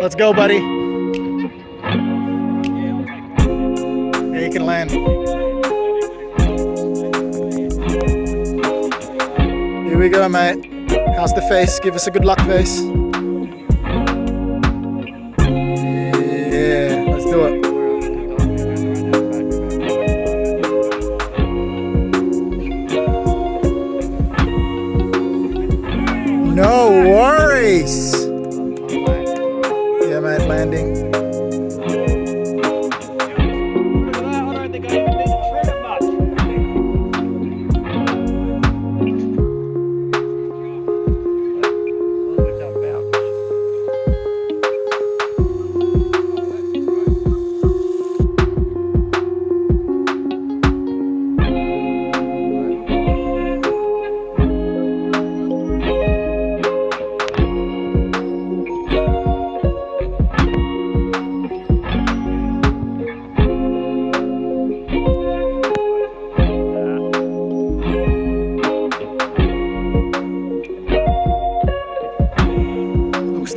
let's go, buddy. Yeah, you can land. Here we go, mate. How's the face? Give us a good luck face. Yeah, let's do it. No worries. Yeah, mate, landing.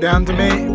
Down to me.